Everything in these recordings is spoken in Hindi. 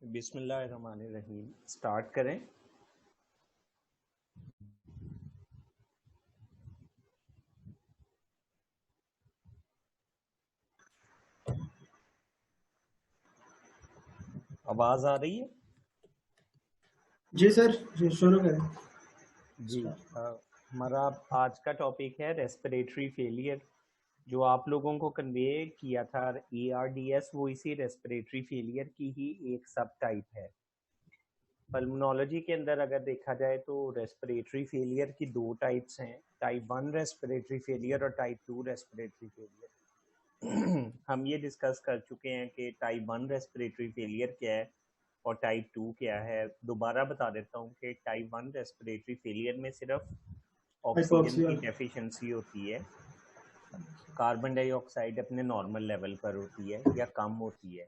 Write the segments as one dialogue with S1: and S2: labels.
S1: बिस्मिल्लाहिर्रहमानिर्रहीम स्टार्ट करें। आवाज आ रही है?
S2: जी सर, जी शुरू करें।
S1: जी हमारा आज का टॉपिक है रेस्पिरेटरी फेलियर। जो आप लोगों को कन्वे किया था ARDS, वो इसी रेस्पिरेटरी फेलियर की ही एक सब टाइप है। पल्मोनोलॉजी के अंदर अगर देखा जाए तो रेस्पिरेटरी फेलियर की दो टाइप्स हैं, टाइप 1 रेस्पिरेटरी फेलियर और टाइप 2 रेस्पिरेटरी फेलियर। हम ये डिस्कस कर चुके हैं कि टाइप 1 रेस्पिरेटरी फेलियर क्या है और टाइप 2 क्या है। दोबारा बता देता हूँ कि टाइप 1 रेस्पिरेटरी फेलियर में सिर्फ ऑक्सीजन
S2: हाइपॉक्सिया।
S1: की डेफिशिएंसी होती है, कार्बन डाइऑक्साइड अपने नॉर्मल लेवल पर होती है या कम होती है।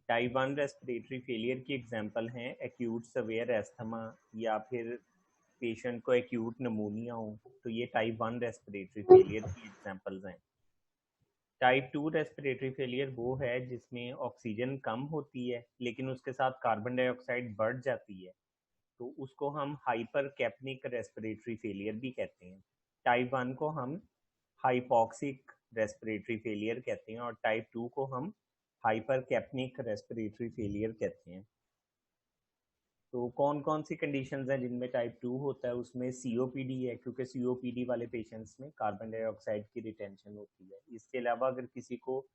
S1: टाइप 1 रेस्पिरेटरी फेलियर की एग्जांपल हैं एक्यूट सवेयर एस्थमा या फिर पेशेंट को एक्यूट नमोनिया हो, तो ये टाइप 1 रेस्पिरेटरी फेलियर की एग्जांपल्स हैं। टाइप 2 रेस्पिरेटरी फेलियर वो है जिसमें ऑक्सीजन कम होती है लेकिन उसके साथ कार्बन डाइऑक्साइड बढ़ जाती है, तो उसको हम हाइपर कैप्निक रेस्पिरेटरी फेलियर भी कहते हैं। टाइप 1 को हम हाइपॉक्सिक रेस्पिरेटरी फेलियर कहते हैं और टाइप 2 को हम हाइपर कैप्निक रेस्पिरेटरी फेलियर कहते हैं। तो कौन कौन सी कंडीशंस हैं जिनमें टाइप 2 होता है? उसमें COPD है, क्योंकि COPD वाले पेशेंट्स में कार्बन डाइऑक्साइड की रिटेंशन होती है। इसके अलावा अगर किसी को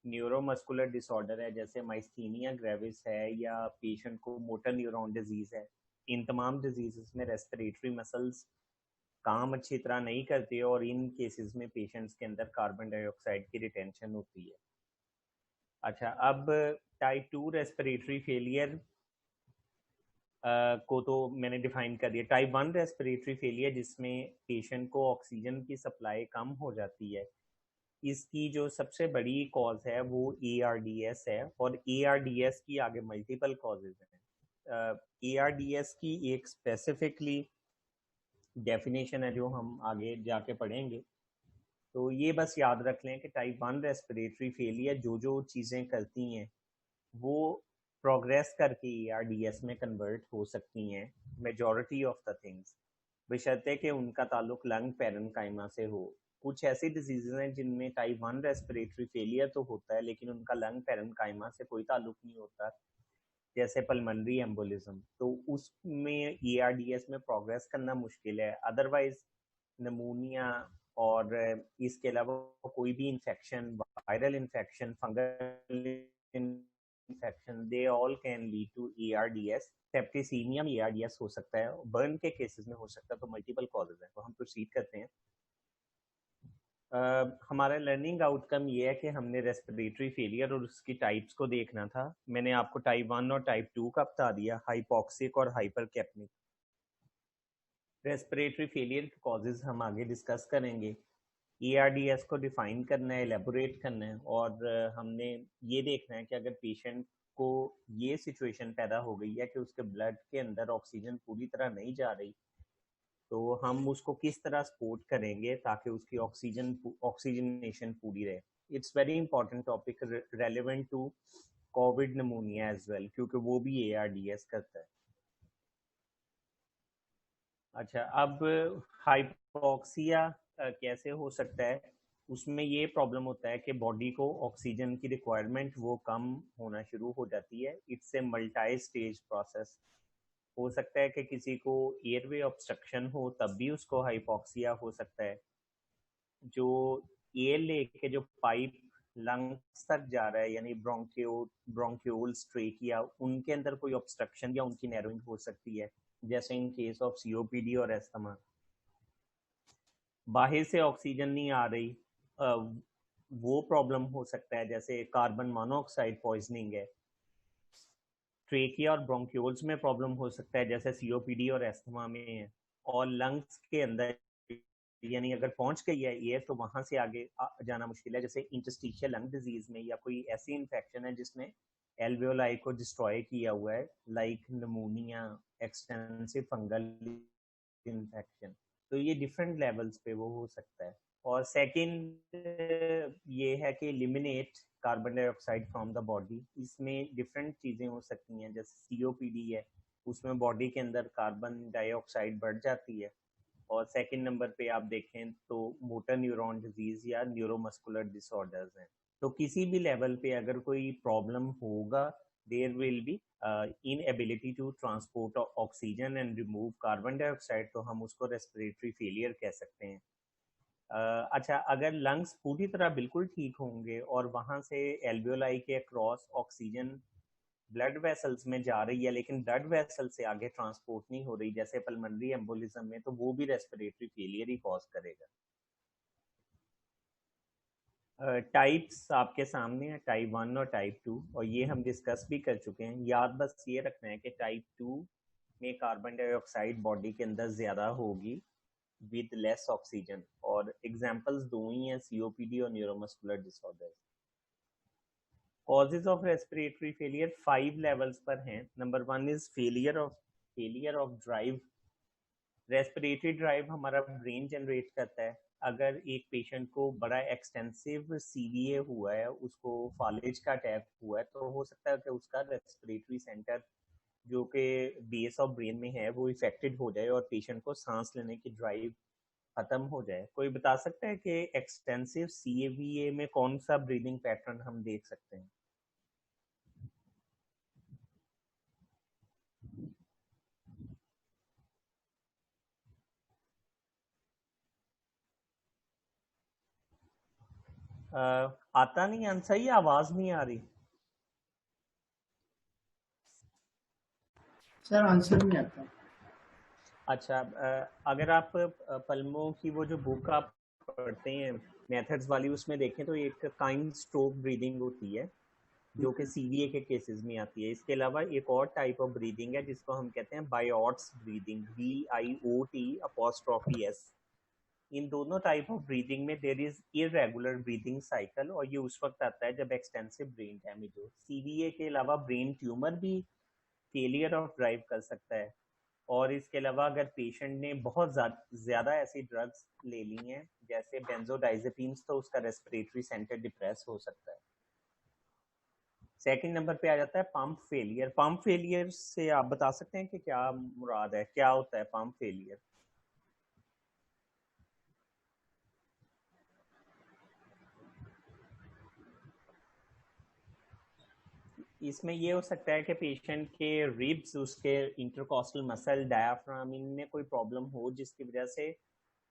S1: न्यूरोमस्कुलर डिसऑर्डर है जैसे माइस्थीनिया ग्रेविस है या पेशेंट को मोटर न्यूरॉन डिजीज है, इन तमाम डिजीजेस में रेस्पिरेटरी मसल्स काम अच्छी तरह नहीं करते और इन केसेस में पेशेंट्स के अंदर कार्बन डाइऑक्साइड की रिटेंशन होती है। अच्छा, अब टाइप 2 रेस्पिरेटरी फेलियर को तो मैंने डिफाइन कर दिया। टाइप 1 रेस्पिरेटरी फेलियर जिसमें पेशेंट को ऑक्सीजन की सप्लाई कम हो जाती है, इसकी जो सबसे बड़ी कॉज है वो ARDS है और ARDS की आगे मल्टीपल कॉजेज हैं। ARDS की एक स्पेसिफिकली डेफिनेशन है जो हम आगे जाके पढ़ेंगे। तो ये बस याद रख लें कि टाइप 1 रेस्पिरेटरी फेलियर जो जो चीज़ें करती हैं वो प्रोग्रेस करके ARDS में कन्वर्ट हो सकती हैं, मेजॉरिटी ऑफ द थिंग्स, बशर्ते कि उनका ताल्लुक लंग पैरेनकाइमा से हो। कुछ ऐसी डिजीजेज हैं जिनमें टाइप 1 रेस्पिरेटरी फेलियर तो होता है लेकिन उनका लंग पैरेनकाइमा से कोई ताल्लुक नहीं होता, जैसे पल्मोनरी एम्बोलिज्म, तो उसमें ARDS में प्रोग्रेस करना मुश्किल है। अदरवाइज नमूनिया और इसके अलावा कोई भी infection, viral infection, fungal infection, they all can lead to ARDS। Septicaemia में ARDS हो सकता है, बर्न के केसेस में हो सकता है, तो मल्टीपल कॉजेज हैं। तो हम प्रोसीड करते हैं। हमारा लर्निंग आउटकम ये है कि हमने रेस्पिरेटरी फेलियर और उसकी टाइप्स को देखना था। मैंने आपको टाइप 1 और टाइप 2 का बता दिया, हाइपॉक्सिक और हाइपरकैप्निक। रेस्पिरेटरी फेलियर के कॉजेज हम आगे डिस्कस करेंगे। ARDS को डिफाइन करना है, एलेबोरेट करना है और हमने ये देखना है कि अगर पेशेंट को ये सिचुएशन पैदा हो गई है कि उसके ब्लड के अंदर ऑक्सीजन पूरी तरह नहीं जा रही, तो हम उसको किस तरह सपोर्ट करेंगे ताकि उसकी ऑक्सीजनेशन पूरी रहे। It's very important topic, relevant to COVID pneumonia as well, क्योंकि वो भी ARDS करता है। अच्छा, अब हाइपोक्सिया कैसे हो सकता है? उसमें ये प्रॉब्लम होता है कि बॉडी को ऑक्सीजन की रिक्वायरमेंट वो कम होना शुरू हो जाती है। It's a multi stage process. हो सकता है कि किसी को एयरवे ऑब्स्ट्रक्शन हो तब भी उसको हाइपोक्सिया हो सकता है। जो एयर लेके जो पाइप लंग्स तक जा रहा है, यानी ब्रोंक्यूल्स, ट्रेकिया, उनके अंदर कोई ऑब्स्ट्रक्शन या उनकी नैरोइंग हो सकती है, जैसे इन केस ऑफ COPD और एस्थमा। बाहर से ऑक्सीजन नहीं आ रही, वो प्रॉब्लम हो सकता है, जैसे कार्बन मोनोऑक्साइड पॉइजनिंग है। ट्रेकिया और ब्रोंक्यूल्स में प्रॉब्लम हो सकता है जैसे COPD और एस्थमा में है। और लंग्स के अंदर यानी अगर पहुंच गई है एयर तो वहां से आगे जाना मुश्किल है, जैसे इंटरस्टिशियल लंग डिजीज में, या कोई ऐसी इन्फेक्शन है जिसने एल्वेओलाई को डिस्ट्रॉय किया हुआ है, like pneumonia, extensive fungal infection. तो ये डिफरेंट लेवल्स पे वो हो सकता है। और सेकंड ये है कि eliminate carbon dioxide from the body. इसमें डिफरेंट चीज़ें हो सकती हैं, जैसे COPD है, उसमें बॉडी के अंदर कार्बन डाइऑक्साइड बढ़ जाती है। और सेकंड नंबर पे आप देखें तो मोटर न्यूरॉन डिजीज या न्यूरोमस्कुलर डिसऑर्डर्स हैं। तो किसी भी लेवल पे अगर कोई प्रॉब्लम होगा, there will be inability to transport oxygen and remove carbon dioxide, तो हम उसको रेस्पिरेटरी फेलियर कह सकते हैं। अच्छा, अगर लंग्स पूरी तरह बिल्कुल ठीक होंगे और वहाँ से एल्वियोलाई के अक्रॉस ऑक्सीजन ब्लड वेसल्स में जा रही है लेकिन ब्लड वेसल से आगे ट्रांसपोर्ट नहीं हो रही, जैसे पल्मोनरी एम्बोलिज्म में, तो वो भी रेस्पिरेटरी फेलियर ही कॉज करेगा। टाइप्स आपके सामने है, टाइप 1 और टाइप 2, और ये हम डिस्कस भी कर चुके हैं। याद बस ये रखना है कि टाइप 2 में कार्बन डाइऑक्साइड बॉडी के अंदर ज़्यादा होगी विद लेस ऑक्सीजन, और एग्जांपल्स दो ही हैं, COPD और neuromuscular disorders. Causes of respiratory failure 5 levels पर हैं। Number 1 is failure of drive. Respiratory drive हमारा ब्रेन जनरेट करता है। अगर एक पेशेंट को बड़ा एक्सटेंसिव CVA हुआ है, उसको फालिज का अटैक हुआ है, तो हो सकता है कि उसका रेस्पिरेटरी सेंटर जो कि बेस ऑफ ब्रेन में है वो इफेक्टेड हो जाए और पेशेंट को सांस लेने की ड्राइव खत्म हो जाए। कोई बता सकता है कि एक्सटेंसिव CVA में कौन सा ब्रीदिंग पैटर्न हम देख सकते हैं? आता नहीं आंसर, या आवाज नहीं आ रही?
S2: सर आंसर नहीं आता।
S1: अच्छा, अगर आप पल्मो की वो जो बुक आप पढ़ते हैं मेथड्स वाली, उसमें देखें तो एक काइंड स्ट्रोक ब्रीदिंग होती है जो कि CVA के केसेस में आती है। इसके अलावा एक और टाइप ऑफ ब्रीदिंग है जिसको हम कहते हैं बायोट्स ब्रीदिंग, BIOT''S। इन दोनों टाइप ऑफ ब्रीदिंग में there is irregular breathing cycle, और ये उस वक्त आता है जब एक्सटेंसिव ब्रेन डैमेज हो। CVA के अलावा ब्रेन ट्यूमर भी फेलियर ऑफ ड्राइव कर सकता है, और इसके अलावा अगर पेशेंट ने बहुत ज़्यादा ऐसी ड्रग्स ले ली हैं जैसे बेंजोडाइजेपिन्स, तो उसका रेस्पिरेटरी सेंटर डिप्रेस हो सकता है। सेकंड नंबर पे आ जाता है पंप फेलियर। पंप फेलियर से आप बता सकते हैं कि क्या मुराद है, क्या होता है पंप फेलियर? इसमें ये हो सकता है कि पेशेंट के रिब्स, उसके इंटरकॉस्टल मसल, डायाफ्राम, इनमें कोई प्रॉब्लम हो जिसकी वजह से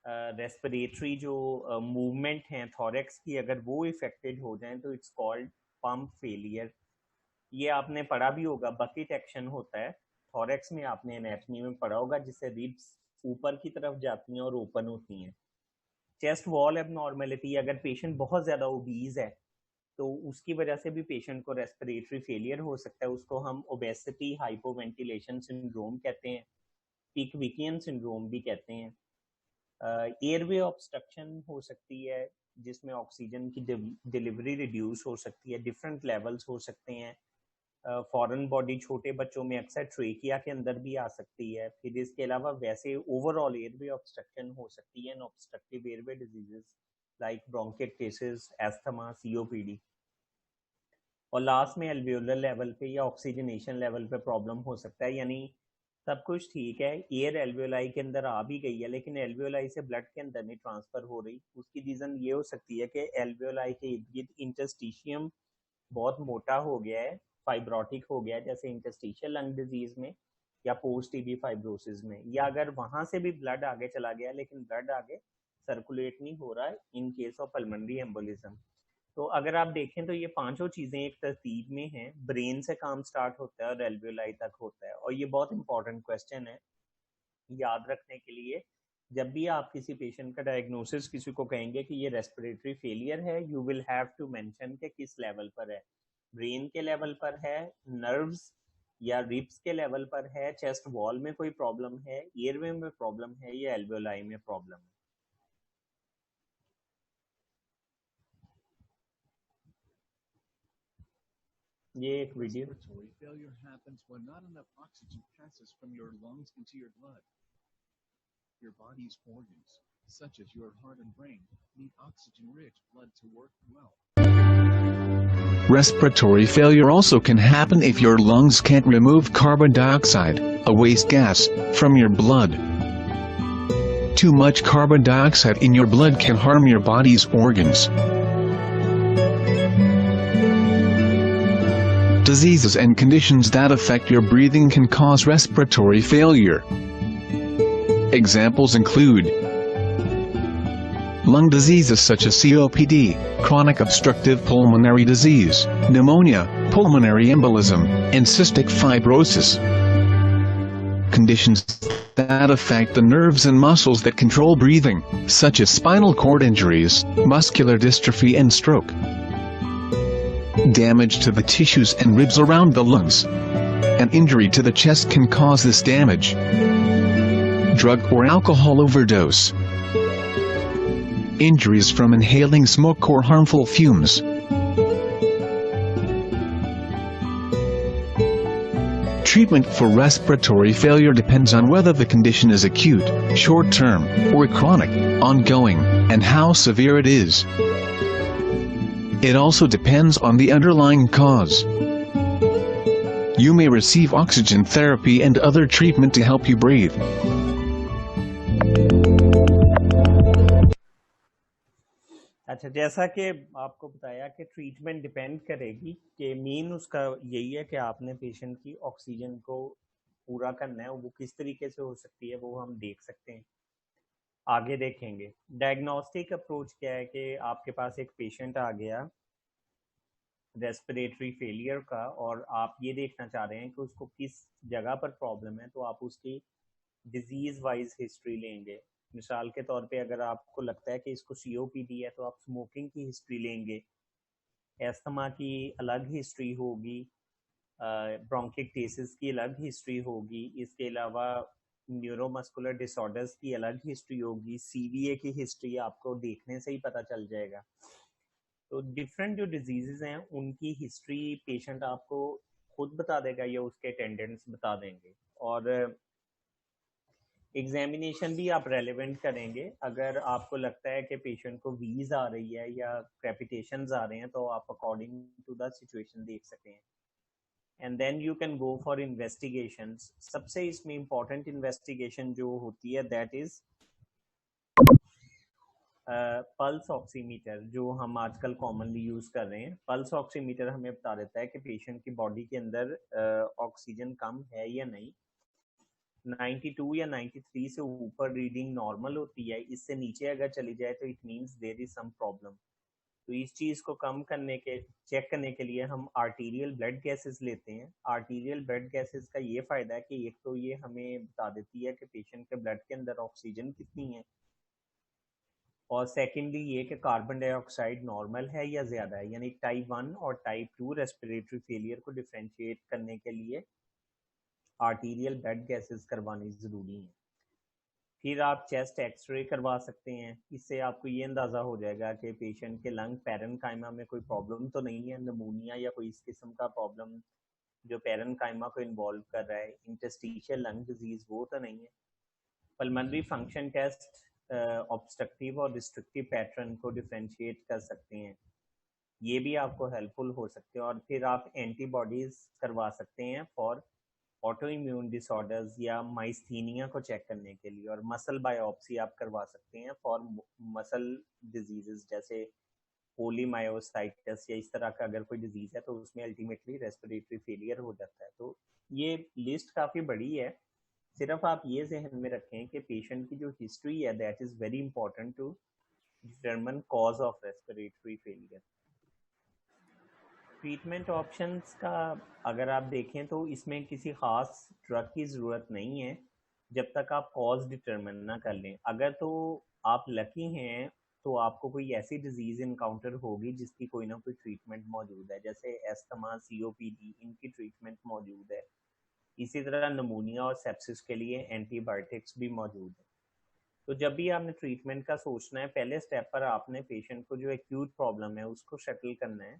S1: रेस्पिरेटरी जो मूवमेंट हैं थॉरेक्स की, अगर वो इफेक्टेड हो जाएं तो इट्स कॉल्ड पंप फेलियर। ये आपने पढ़ा भी होगा, बकेट एक्शन होता है थॉरेक्स में, आपने एनाटॉमी में पढ़ा होगा, जिससे रिब्स ऊपर की तरफ जाती हैं और ओपन होती हैं। चेस्ट वॉल एबनॉर्मेलिटी, अगर पेशेंट बहुत ज़्यादा ओबीज है तो उसकी वजह से भी पेशेंट को रेस्पिरेटरी फेलियर हो सकता है। उसको हम ओबेसिटी हाइपोवेंटिलेशन सिंड्रोम कहते हैं, पिकविकियन सिंड्रोम भी कहते हैं। एयरवे ऑब्स्ट्रक्शन हो सकती है जिसमें ऑक्सीजन की डिलीवरी रिड्यूस हो सकती है, डिफरेंट लेवल्स हो सकते हैं। फॉरेन बॉडी छोटे बच्चों में अक्सर ट्रेकिया के अंदर भी आ सकती है। फिर इसके अलावा वैसे ओवरऑल एयरवे ऑब्स्ट्रक्शन हो सकती है, obstructive airway diseases like bronchitis, asthma, COPD। और लास्ट में एल्वियोलर लेवल पे या ऑक्सीजनेशन लेवल पे प्रॉब्लम हो सकता है, यानी सब कुछ ठीक है, एयर एल्वियोलाई के अंदर आ भी गई है लेकिन एल्वियोलाई से ब्लड के अंदर नहीं ट्रांसफर हो रही। उसकी रीजन ये हो सकती है कि एल्वियोलाई के इर्द गिर्द इंटरस्टिशियम बहुत मोटा हो गया है, फाइब्रोटिक हो गया है, जैसे इंटरस्टिशियल लंग डिजीज में या पोस्ट टीबी फाइब्रोसिस में, या अगर वहां से भी ब्लड आगे चला गया लेकिन ब्लड आगे सर्कुलेट नहीं हो रहा है in case of pulmonary embolism. तो अगर आप देखें तो ये पांचों चीजें एक तरतीब में हैं, ब्रेन से काम स्टार्ट होता है और एल्वियोलाई तक होता है। और ये बहुत इंपॉर्टेंट क्वेश्चन है याद रखने के लिए। जब भी आप किसी पेशेंट का डायग्नोसिस किसी को कहेंगे कि ये रेस्पिरेटरी फेलियर है, you will have to mention के किस लेवल पर है। ब्रेन के लेवल पर है, नर्व्स या रिब्स के लेवल पर है, चेस्ट वॉल में कोई प्रॉब्लम है, एयरवे में प्रॉब्लम है, या एल्वियोलाई में प्रॉब्लम है। ये एक video.
S3: Respiratory failure happens when not enough oxygen passes from your lungs into your blood. Your body's organs, such as your heart and brain, need oxygen-rich blood to work well.
S2: Respiratory failure also can happen if your lungs can't remove carbon dioxide, a waste gas, from your blood. Too much carbon dioxide in your blood can harm your body's organs. Diseases and conditions that affect your breathing can cause respiratory failure. Examples include lung diseases such as COPD, chronic obstructive pulmonary disease, pneumonia, pulmonary embolism, and cystic fibrosis. Conditions that affect the nerves and muscles that control breathing, such as spinal cord injuries, muscular dystrophy and stroke. Damage to the tissues and ribs around the lungs. An injury to the chest can cause this damage. Drug or alcohol overdose. Injuries from inhaling smoke or harmful fumes. Treatment for respiratory failure depends on whether the condition is acute, short-term, or chronic, ongoing, and how severe it is. It also depends on the underlying cause. You may receive oxygen therapy and other treatment to help you breathe.
S1: अच्छा, जैसा कि आपको बताया कि ट्रीटमेंट डिपेंड करेगी कि मेन उसका यही है कि आपने पेशेंट की ऑक्सीजन को पूरा करना है, वो किस तरीके से हो सकती है वो हम देख सकते हैं, आगे देखेंगे। डायग्नोस्टिक अप्रोच क्या है कि आपके पास एक पेशेंट आ गया रेस्पिरेटरी फेलियर का और आप ये देखना चाह रहे हैं कि उसको किस जगह पर प्रॉब्लम है, तो आप उसकी डिजीज वाइज हिस्ट्री लेंगे। मिसाल के तौर पे अगर आपको लगता है कि इसको सीओपीडी है तो आप स्मोकिंग की हिस्ट्री लेंगे, एस्थमा की अलग हिस्ट्री होगी, ब्रोंकिक्टेसिस की अलग हिस्ट्री होगी, इसके अलावा न्यूरोमस्कुलर डिसऑर्डर्स की अलग हिस्ट्री होगी, सीवीए की हिस्ट्री आपको देखने से ही पता चल जाएगा। तो डिफरेंट जो डिजीजेस हैं उनकी हिस्ट्री पेशेंट आपको खुद बता देगा या उसके अटेंडेंट्स बता देंगे। और एग्जामिनेशन भी आप रेलेवेंट करेंगे। अगर आपको लगता है कि पेशेंट को वीज आ रही है या क्रेपिटेशंस आ रहे हैं तो आप अकॉर्डिंग टू द सिचुएशन देख सकते हैं। And then you can go for investigations. सबसे इसमें इंपॉर्टेंट इन्वेस्टिगेशन जो होती है दैट इज पल्स ऑक्सीमीटर, जो हम आजकल कॉमनली यूज कर रहे हैं। पल्स ऑक्सीमीटर हमें बता देता है कि पेशेंट की बॉडी के अंदर ऑक्सीजन कम है या नहीं। 92 या 93 से ऊपर रीडिंग नॉर्मल होती है, इससे नीचे अगर चली जाए तो it means there is some problem. तो इस चीज को कम करने के चेक करने के लिए हम आर्टीरियल ब्लड गैसेस लेते हैं। आर्टीरियल ब्लड गैसेस का ये फायदा है कि एक तो ये हमें बता देती है कि पेशेंट के ब्लड के अंदर ऑक्सीजन कितनी है, और सेकेंडली ये कि कार्बन डाइऑक्साइड नॉर्मल है या ज्यादा है। यानी टाइप 1 और टाइप 2 रेस्पिरेटरी फेलियर को डिफरेंशिएट करने के लिए आर्टीरियल ब्लड गैसेस करवानी जरूरी है। फिर आप चेस्ट एक्सरे करवा सकते हैं, इससे आपको ये अंदाजा हो जाएगा कि पेशेंट के लंग पैरेनकाइमा में कोई प्रॉब्लम तो नहीं है, नमूनिया या कोई इस किस्म का प्रॉब्लम जो पैरेनकाइमा को इन्वॉल्व कर रहा है, इंटरस्टिशियल लंग डिजीज वो तो नहीं है। पल्मोनरी फंक्शन टेस्ट ऑब्स्ट्रक्टिव और रिस्ट्रिक्टिव पैटर्न को डिफरेंशिएट कर सकते हैं, ये भी आपको हेल्पफुल हो सकते हैं। और फिर आप एंटीबॉडीज करवा सकते हैं फॉर ऑटो इम्यून डिसऑर्डर्स या माइस्थीनिया को चेक करने के लिए, और मसल बायोप्सी आप करवा सकते हैं फॉर मसल डिजीजेस जैसे पोलीमायोसाइटिस या इस तरह का अगर कोई डिजीज है तो उसमें अल्टीमेटली रेस्पिरेटरी फेलियर हो जाता है। तो ये लिस्ट काफ़ी बड़ी है, सिर्फ आप ये जहन में रखें कि पेशेंट की जो हिस्ट्री है that is very important to determine cause of respiratory failure. Treatment options का अगर आप देखें तो इसमें किसी ख़ास ड्रग की ज़रूरत नहीं है जब तक आप कॉज डिटरमिन ना कर लें। अगर तो आप लकी हैं तो आपको कोई ऐसी डिजीज़ इनकाउंटर होगी जिसकी कोई ना कोई ट्रीटमेंट मौजूद है, जैसे एस्थमा, सीओपीडी, इनकी ट्रीटमेंट मौजूद है। इसी तरह नमूनिया और सेप्सिस के लिए एंटीबायोटिक्स भी मौजूद है। तो जब भी आपने ट्रीटमेंट का सोचना है, पहले स्टेप पर आपने पेशेंट को जो एक्यूट प्रॉब्लम है उसको सेटल करना है।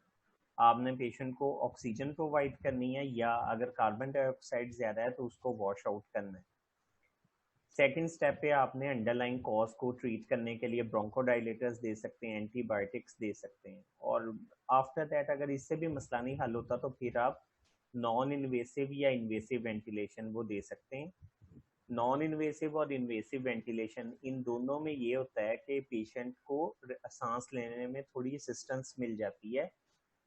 S1: आपने पेशेंट को ऑक्सीजन प्रोवाइड करनी है या अगर कार्बन डाइऑक्साइड ज़्यादा है तो उसको वॉश आउट करना है। सेकंड स्टेप पे आपने अंडरलाइन कॉज को ट्रीट करने के लिए ब्रोंकोडाइलेटर्स दे सकते हैं, एंटीबायोटिक्स दे सकते हैं, और आफ्टर दैट अगर इससे भी मसला नहीं हल होता तो फिर आप नॉन इन्वेसिव या इन्वेसिव वेंटिलेशन वो दे सकते हैं। नॉन इन्वेसिव और इन्वेसिव वेंटिलेशन इन दोनों में ये होता है कि पेशेंट को सांस लेने में थोड़ी असिस्टेंस मिल जाती है,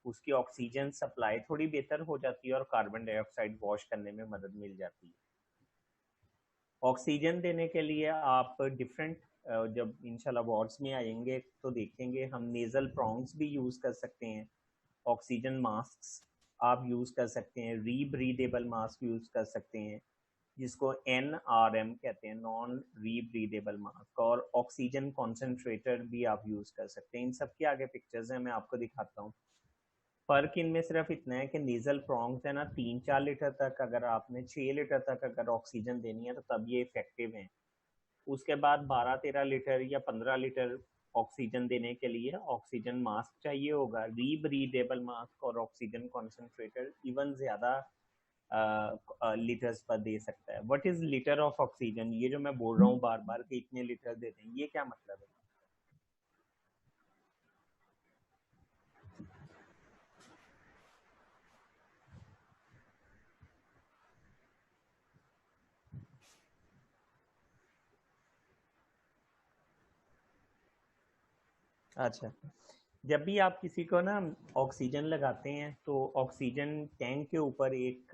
S1: उसकी ऑक्सीजन सप्लाई थोड़ी बेहतर हो जाती है और कार्बन डाइऑक्साइड वॉश करने में मदद मिल जाती है। ऑक्सीजन देने के लिए आप डिफरेंट जब इंशाल्लाह वार्ड्स में आएंगे तो देखेंगे हम नेजल प्रॉन्ग्स भी यूज़ कर सकते हैं, ऑक्सीजन मास्क आप यूज़ कर सकते हैं, रीब्रीदेबल मास्क यूज़ कर सकते हैं जिसको NRM कहते हैं, नॉन रीब्रीदेबल मास्क, और ऑक्सीजन कॉन्सेंट्रेटर भी आप यूज़ कर सकते हैं। इन सब के आगे पिक्चर्स हैं, मैं आपको दिखाता हूँ। फर्क इनमें सिर्फ इतना है कि नीजल प्रॉन्ग्स है ना 3-4 लीटर तक, अगर आपने 6 लीटर तक अगर ऑक्सीजन देनी है तो तब ये इफेक्टिव हैं। उसके बाद 12-13 लीटर या 15 लीटर ऑक्सीजन देने के लिए ऑक्सीजन मास्क चाहिए होगा, रीब्रीदेबल मास्क और ऑक्सीजन कॉन्सेंट्रेटर इवन ज़्यादा लीटर्स पर दे सकता है। What is litre of oxygen, ये जो मैं बोल रहा हूँ बार बार कि इतने लीटर देते हैं, ये क्या मतलब है? अच्छा, जब भी आप किसी को ना ऑक्सीजन लगाते हैं तो ऑक्सीजन टैंक के ऊपर एक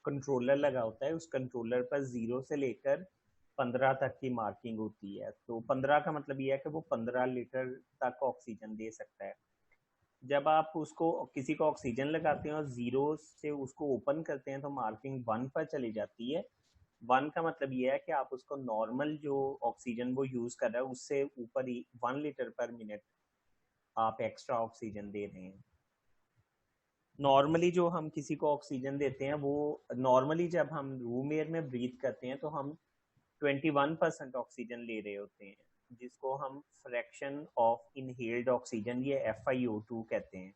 S1: कंट्रोलर लगा होता है, उस कंट्रोलर पर 0 से लेकर 15 तक की मार्किंग होती है। तो 15 का मतलब ये है कि वो 15 लीटर तक ऑक्सीजन दे सकता है। जब आप उसको किसी को ऑक्सीजन लगाते हैं और 0 से उसको ओपन करते हैं तो मार्किंग 1 पर चली जाती है। 1 का मतलब ये है कि आप उसको नॉर्मल जो ऑक्सीजन वो यूज़ कर रहा है उससे ऊपर ही 1 लीटर पर मिनट आप एक्स्ट्रा ऑक्सीजन दे रहे हैं। नॉर्मली जो हम किसी को ऑक्सीजन देते हैं वो नॉर्मली जब हम रूम एयर में ब्रीथ करते हैं तो हम 21% ऑक्सीजन ले रहे होते हैं, जिसको हम फ्रैक्शन ऑफ इनहेल्ड ऑक्सीजन ये FiO2 कहते हैं।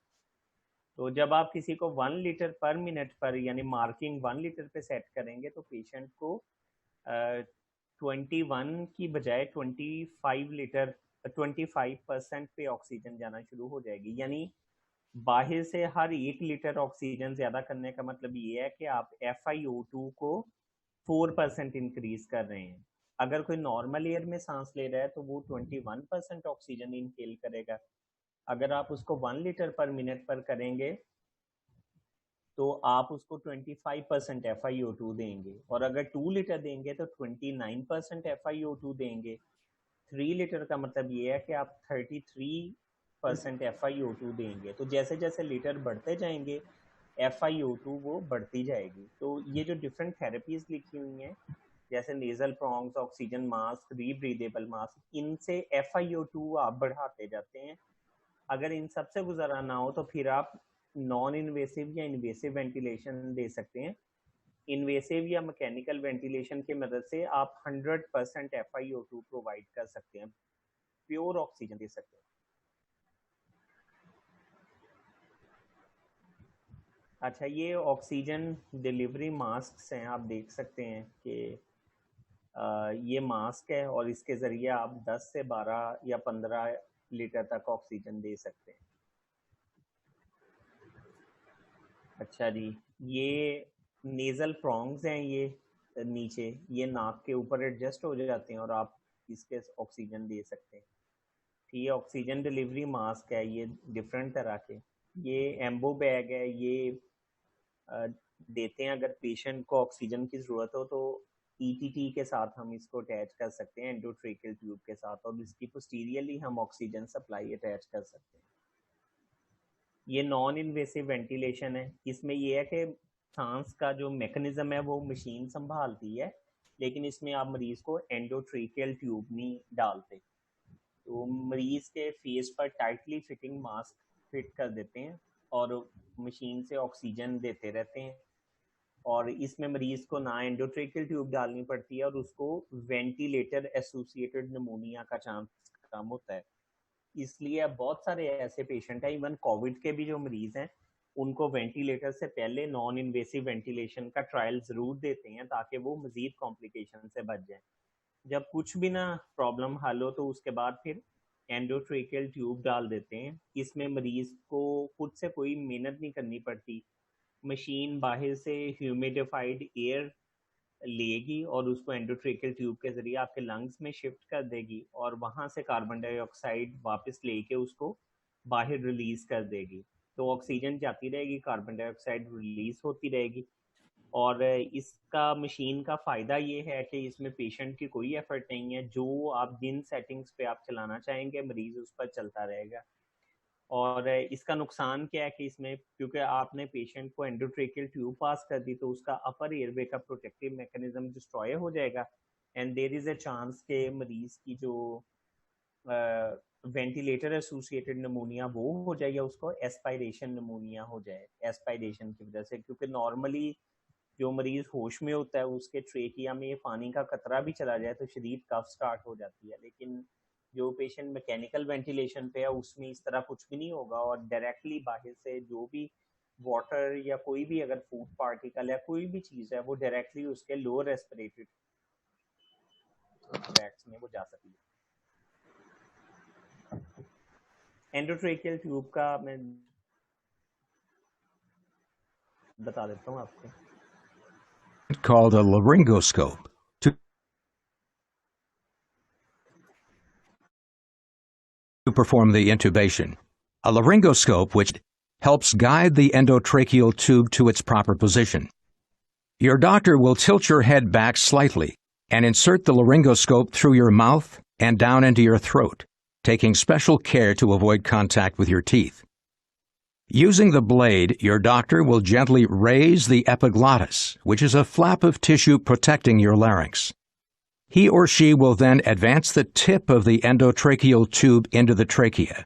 S1: तो जब आप किसी को 1 लीटर पर मिनट पर यानी मार्किंग 1 लीटर पे सेट करेंगे तो पेशेंट को 21 की बजाय 25% पे ऑक्सीजन जाना शुरू हो जाएगी। यानी बाहर से हर 1 लीटर ऑक्सीजन ज़्यादा करने का मतलब ये है कि आप FiO2 को 4% इंक्रीज कर रहे हैं। अगर कोई नॉर्मल एयर में सांस ले रहा है तो वो 21% ऑक्सीजन इनहेल करेगा। अगर आप उसको 1 लीटर पर मिनट पर करेंगे तो आप उसको 25% FiO2 देंगे, और अगर 2 लीटर देंगे तो 29% FiO2 देंगे। 3 लीटर का मतलब ये है कि आप 33% FiO2 देंगे। तो जैसे जैसे लीटर बढ़ते जाएंगे FiO2 वो बढ़ती जाएगी। तो ये जो डिफरेंट थेरेपीज लिखी हुई हैं जैसे nasal prongs, oxygen mask, rebreathable mask, इनसे FiO2 आप बढ़ाते जाते हैं। अगर इन सब से गुजारा ना हो तो फिर आप नॉन इन्वेसिव या इन्वेसिव वेंटिलेशन दे सकते हैं। इन्वेसिव या मैकेनिकल वेंटिलेशन की मदद से आप 100% FiO2 प्रोवाइड कर सकते हैं, प्योर ऑक्सीजन दे सकते हैं। अच्छा, ये ऑक्सीजन डिलीवरी मास्क हैं, आप देख सकते हैं कि ये मास्क है और इसके ज़रिए आप 10 से 12 या 15 लीटर तक ऑक्सीजन दे सकते हैं। अच्छा जी, ये नेज़ल प्रॉन्ग्स हैं, ये नीचे ये नाक के ऊपर एडजस्ट हो जाते हैं और आप इसके ऑक्सीजन दे सकते हैं। ये ऑक्सीजन डिलीवरी मास्क है, ये डिफरेंट तरह के, ये एम्बो बैग है, ये देते हैं अगर पेशेंट को ऑक्सीजन की ज़रूरत हो तो ETT के साथ हम इसको अटैच कर सकते हैं, एंडोट्रेकियल ट्यूब के साथ, और इसकी पोस्टीरियरली हम ऑक्सीजन सप्लाई अटैच कर सकते हैं। ये नॉन इन्वेसिव वेंटिलेशन है, इसमें ये है कि सांस का जो मैकेनिज्म है वो मशीन संभालती है, लेकिन इसमें आप मरीज को एंडोट्रेकियल ट्यूब नहीं डालते। तो मरीज के फेस पर टाइटली फिटिंग मास्क फिट कर देते हैं और मशीन से ऑक्सीजन देते रहते हैं, और इसमें मरीज को ना एंडोट्रेकियल ट्यूब डालनी पड़ती है और उसको वेंटिलेटर एसोसिएटेड निमोनिया का चांस कम होता है। इसलिए अब बहुत सारे ऐसे पेशेंट हैं, इवन कोविड के भी जो मरीज हैं, उनको वेंटिलेटर से पहले नॉन इन्वेसिव वेंटिलेशन का ट्रायल ज़रूर देते हैं ताकि वो मजीद कॉम्प्लिकेशन से बच जाएं। जब कुछ भी ना प्रॉब्लम हल हो तो उसके बाद फिर एंडोट्रेकियल ट्यूब डाल देते हैं। इसमें मरीज को खुद से कोई मेहनत नहीं करनी पड़ती, मशीन बाहर से ह्यूमिडिफाइड एयर लेगी और उसको एंडोट्रेकियल ट्यूब के जरिए आपके लंग्स में शिफ्ट कर देगी और वहां से कार्बन डाइऑक्साइड वापस लेके उसको बाहर रिलीज कर देगी। तो ऑक्सीजन जाती रहेगी, कार्बन डाइऑक्साइड रिलीज होती रहेगी। और इसका मशीन का फ़ायदा ये है कि इसमें पेशेंट की कोई एफर्ट नहीं है, जो आप जिन सेटिंग्स पे आप चलाना चाहेंगे मरीज उस पर चलता रहेगा। और इसका नुकसान क्या है कि इसमें क्योंकि आपने पेशेंट को एंडोट्रेकियल ट्यूब पास कर दी तो उसका अपर एयरवे का प्रोटेक्टिव मैकेनिज्म डिस्ट्रॉय हो जाएगा and there is a chance के मरीज की जो वेंटिलेटर एसोसिएटेड नमोनिया वो हो जाए या उसको एस्पायरेशन नमोनिया हो जाए एस्पायरेशन की वजह से। क्योंकि नॉर्मली जो मरीज होश में होता है उसके ट्रेकिया में पानी का कतरा भी चला जाए तो शदीद कफ स्टार्ट हो जाती है, लेकिन जो पेशेंट मैकेनिकल वेंटिलेशन पे है उसमें इस तरह कुछ भी नहीं होगा और डायरेक्टली बाहर से जो भी वाटर या कोई भी अगर फूड पार्टिकल है कोई भी चीज़ है वो डायरेक्टली उसके लोअर रेस्पिरेटरी ट्रैक्ट्स में वो जा सकती है। एंडोट्रेकियल ट्यूब का मैं बता देता हूँ आपको।
S4: Called a laryngoscope to perform the intubation. A laryngoscope which helps guide the endotracheal tube to its proper position. Your doctor will tilt your head back slightly and insert the laryngoscope through your mouth and down into your throat, taking special care to avoid contact with your teeth. Using the blade, your doctor will gently raise the epiglottis, which is a flap of tissue protecting your larynx. He or she will then advance the tip of the endotracheal tube into the trachea.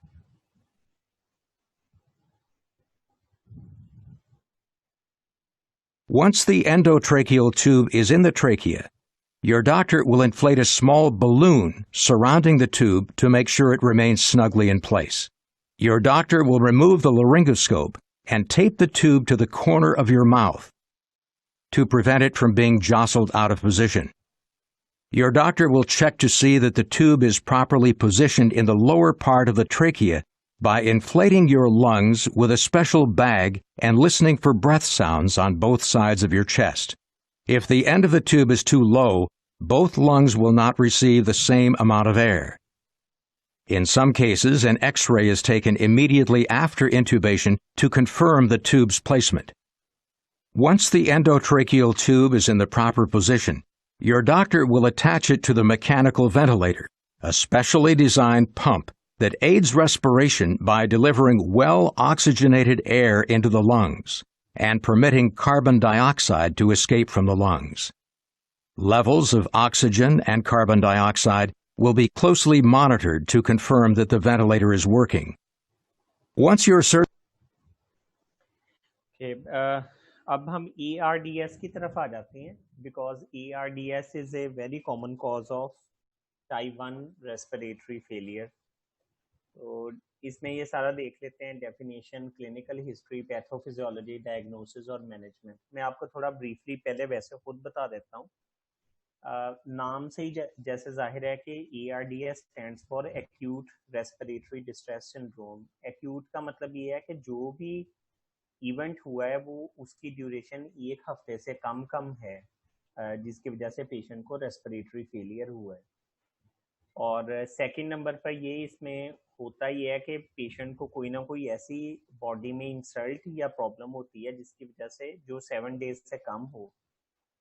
S4: Once the endotracheal tube is in the trachea, your doctor will inflate a small balloon surrounding the tube to make sure it remains snugly in place. Your doctor will remove the laryngoscope and tape the tube to the corner of your mouth to prevent it from being jostled out of position. Your doctor will check to see that the tube is properly positioned in the lower part of the trachea by inflating your lungs with a special bag and listening for breath sounds on both sides of your chest. If the end of the tube is too low, both lungs will not receive the same amount of air. In some cases, an X-ray is taken immediately after intubation to confirm the tube's placement. Once the endotracheal tube is in the proper position, your doctor will attach it to the mechanical ventilator, a specially designed pump that aids respiration by delivering well-oxygenated air into the lungs and permitting carbon dioxide to escape from the lungs. Levels of oxygen and carbon dioxide will be closely monitored to confirm that the ventilator is working. Once your
S1: अब हम ARDS की तरफ आ जाते हैं because ARDS is a very common cause of type 1 respiratory failure. तो इसमें ये सारा देख लेते हैं, definition, clinical history, pathophysiology, diagnosis और मैनेजमेंट। मैं आपको थोड़ा ब्रीफली पहले वैसे खुद बता देता हूँ। नाम से ही जैसे जाहिर है कि ARDS stands for acute respiratory distress syndrome. Acute का मतलब ये है कि जो भी इवेंट हुआ है वो उसकी ड्यूरेशन 1 हफ्ते से कम है, जिसकी वजह से पेशेंट को रेस्पिरेटरी फेलियर हुआ है। और सेकंड नंबर पर ये इसमें होता ये है कि पेशेंट को कोई ना कोई ऐसी बॉडी में इंसल्ट या प्रॉब्लम होती है जिसकी वजह से जो 7 डेज से कम हो,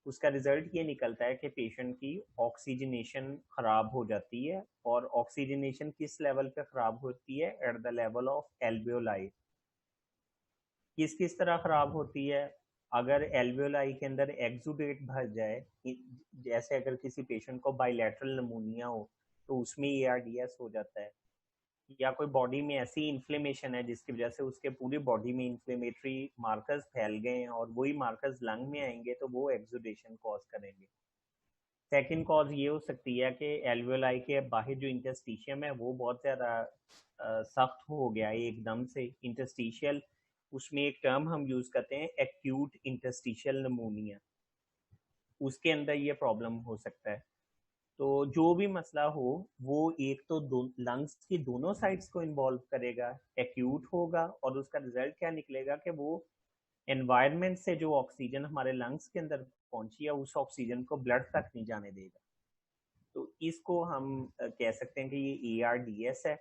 S1: उसका रिजल्ट ये निकलता है कि पेशेंट की ऑक्सीजनेशन खराब हो जाती है। और ऑक्सीजनेशन किस लेवल पे खराब होती है? At the level of alveoli. किस तरह खराब होती है? अगर एल्वियोलाई के अंदर एक्सुडेट भर जाए, जैसे अगर किसी पेशेंट को बाइलेटरल नमूनिया हो तो उसमें ARDS हो जाता है, या कोई बॉडी में ऐसी इन्फ्लेमेशन है जिसकी वजह से उसके पूरी बॉडी में इन्फ्लेमेटरी मार्कर्स फैल गए हैं और वही मार्कर्स लंग में आएंगे तो वो एक्सुडेशन कॉज करेंगे। सेकंड कॉज ये हो सकती है कि एल्वियोलाई के बाहर जो इंटरस्टिशियम है वो बहुत ज़्यादा सख्त हो गया है एकदम से। इंटरस्टिशियल, उसमें एक टर्म हम यूज़ करते हैं एक्यूट इंटरस्टिशियल नमोनिया, उसके अंदर ये प्रॉब्लम हो सकता है। तो जो भी मसला हो वो एक तो लंग्स की दोनों साइड्स को इन्वॉल्व करेगा, एक्यूट होगा, और उसका रिजल्ट क्या निकलेगा कि वो एनवायरनमेंट से जो ऑक्सीजन हमारे लंग्स के अंदर पहुंची है उस ऑक्सीजन को ब्लड तक नहीं जाने देगा। तो इसको हम कह सकते हैं कि ये ARDS है।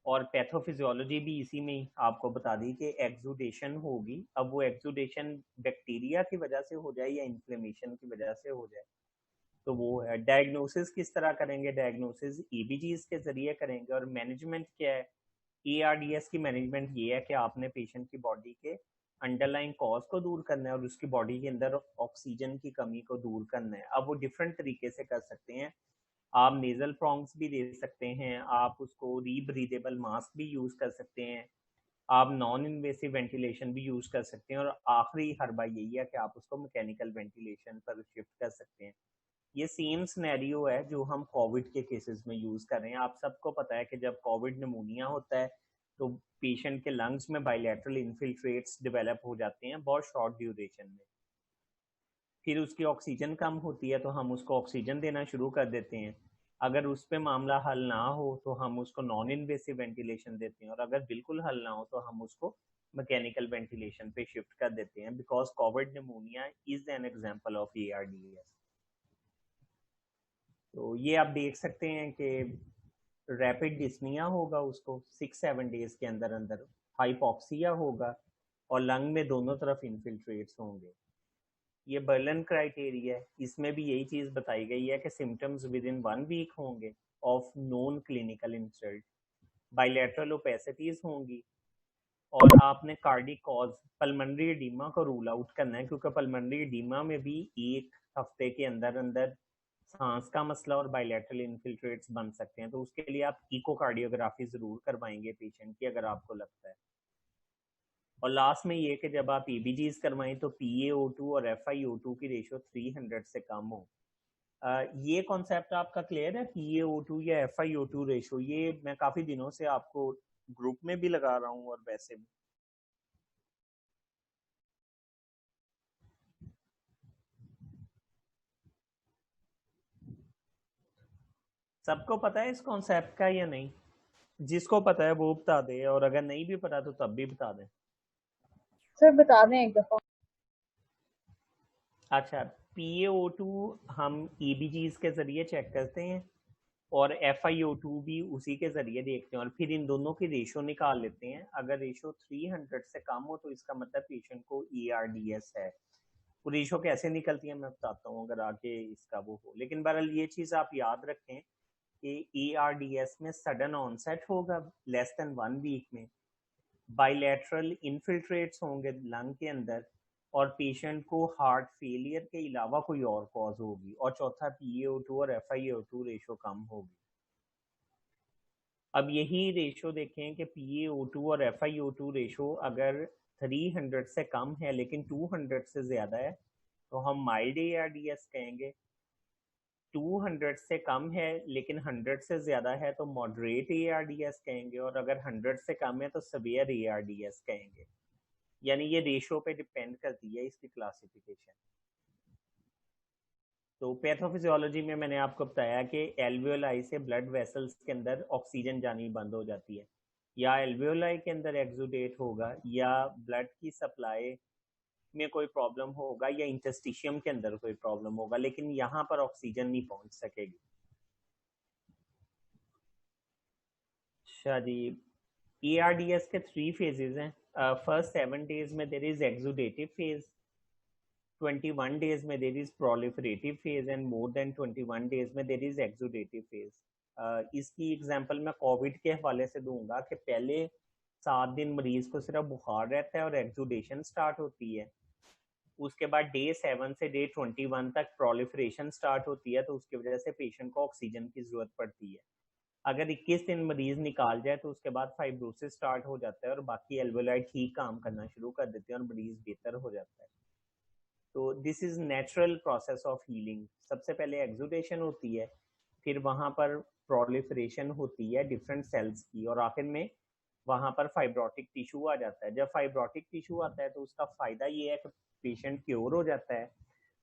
S1: और पैथोफिजियोलॉजी भी इसी में ही आपको बता दी कि एक्सुडेशन होगी। अब वो एक्सुडेशन बैक्टीरिया की वजह से हो जाए या इन्फ्लेमेशन की वजह से हो जाए, तो वो है। डायग्नोसिस किस तरह करेंगे? डायग्नोसिस EBGs के जरिए करेंगे। और मैनेजमेंट क्या है? ARDS की मैनेजमेंट ये है कि आपने पेशेंट की बॉडी के अंडरलाइन कॉज को दूर करना है और उसकी बॉडी के अंदर ऑक्सीजन की कमी को दूर करना है। अब वो डिफरेंट तरीके से कर सकते हैं। आप नेजल प्रॉन्ग्स भी दे सकते हैं, आप उसको रीब्रीदेबल मास्क भी यूज कर सकते हैं, आप नॉन इन्वेसिव वेंटिलेशन भी यूज कर सकते हैं, और आखिरी हरबा यही है कि आप उसको मैकेनिकल वेंटिलेशन पर शिफ्ट कर सकते हैं। ये सेम सिनेरियो है जो हम कोविड के केसेस में यूज कर रहे हैं। आप सबको पता है कि जब कोविड निमोनिया होता है तो पेशेंट के लंग्स में बायलैटरल इन्फिल्ट्रेट्स डेवलप हो जाते हैं बहुत शॉर्ट ड्यूरेशन में। फिर उसकी ऑक्सीजन कम होती है तो हम उसको ऑक्सीजन देना शुरू कर देते हैं। अगर उस पर मामला हल ना हो तो हम उसको नॉन इन्वेसिव वेंटिलेशन देते हैं, और अगर बिल्कुल हल ना हो तो हम उसको मैकेनिकल वेंटिलेशन पे शिफ्ट कर देते हैं, because Covid pneumonia is an example of ARDS। तो ये आप देख सकते हैं कि रैपिड डिस्निया होगा उसको 6-7 डेज के अंदर अंदर, हाइपोक्सिया होगा, और लंग में दोनों तरफ इन्फिल्ट्रेट्स होंगे। ये बर्लिन क्राइटेरिया है, इसमें भी यही चीज बताई गई है कि सिम्टम्स विद इन 1 वीक होंगे of non clinical insult, bilateral opacities होंगी, और आपने कार्डिक कॉज पल्मोनरी एडीमा को रूल आउट करना है, क्योंकि पल्मोनरी एडीमा में भी 1 हफ्ते के अंदर अंदर सांस का मसला और बायलैटरल इन्फिल्ट्रेट्स बन सकते हैं। तो उसके लिए आप इकोकार्डियोग्राफी जरूर करवाएंगे पेशेंट की अगर आपको लगता है। और लास्ट में ये कि जब आप EBGs करवाएं तो PaO2 और FiO2 की रेशियो 300 से कम हो। ये कॉन्सेप्ट आपका क्लियर है? PaO2 या FiO2 रेशियो, ये मैं काफी दिनों से आपको ग्रुप में भी लगा रहा हूँ और वैसे भी। सबको पता है इस कॉन्सेप्ट का या नहीं? जिसको पता है वो बता दे, और अगर नहीं भी पता तो तब भी बता दें।
S5: सर बता दें एक दफा।
S1: अच्छा, PaO2 हम EBGs के जरिए चेक करते हैं और FiO2 भी उसी के जरिए देखते हैं, और फिर इन दोनों की रेशो निकाल लेते हैं। अगर रेशो 300 से कम हो तो इसका मतलब पेशेंट को ARDS है। वो रेशो कैसे निकलती है मैं बताता हूँ अगर आगे इसका वो हो। लेकिन बहरहाल ये चीज आप याद रखें कि ARDS में सडन ऑनसेट होगा लेस देन 1 वीक में, बायलैटरल इन्फिल्ट्रेट्स होंगे लंग के अंदर, और पेशेंट को हार्ट फेलियर के अलावा कोई और कॉज होगी, और चौथा PaO2 और FiO2 रेशो कम होगी। अब यही रेशो देखें कि PaO2 और FiO2 रेशो अगर 300 से कम है लेकिन 200 से ज्यादा है तो हम माइल्ड ARDS कहेंगे। 200 से कम है लेकिन 100 से ज्यादा है तो मॉडरेट ARDS कहेंगे, और अगर 100 से कम है तो सवियर ARDS कहेंगे। यानी ये रेशो पे डिपेंड करती है इसकी क्लासिफिकेशन। तो पैथोफिजियोलॉजी में मैंने आपको बताया कि एल्वियोलाई से ब्लड वेसल्स के अंदर ऑक्सीजन जानी बंद हो जाती है, या एल्वियोलाई के अंदर एक्सुडेट होगा, या ब्लड की सप्लाई में कोई प्रॉब्लम होगा, या इंटरस्टिशियम के अंदर कोई प्रॉब्लम होगा, लेकिन यहाँ पर ऑक्सीजन नहीं पहुंच सकेगी। अच्छा जी, ARDS के 3 फेजेस हैं। फर्स्ट 7 डेज में there is exudative phase, 21 days में there is proliferative phase, and more than 21 days में देयर इज एक्सुडेटिव फेज। इसकी एग्जांपल मैं कोविड के हवाले से दूंगा कि पहले 7 दिन मरीज को सिर्फ बुखार रहता है और एक्सुडेशन स्टार्ट होती है। उसके बाद डे 7 से डे 21 तक प्रोलिफरेशन स्टार्ट होती है, तो उसकी वजह से पेशेंट को ऑक्सीजन की जरूरत पड़ती है। अगर 21 दिन मरीज निकाल जाए तो उसके बाद फाइब्रोसिस स्टार्ट हो जाता है और बाकी एल्वेओलाई ठीक काम करना शुरू कर देते हैं और मरीज बेहतर हो जाता है। तो this is natural process of healing. सबसे पहले एक्सुडेशन होती है, फिर वहां पर प्रोलिफरेशन होती है डिफरेंट सेल्स की, और आखिर में वहां पर फाइब्रोटिक टिश्यू आ जाता है। जब फाइब्रोटिक टिश्यू आता है तो उसका फायदा ये है कि पेशेंट क्योर हो जाता है,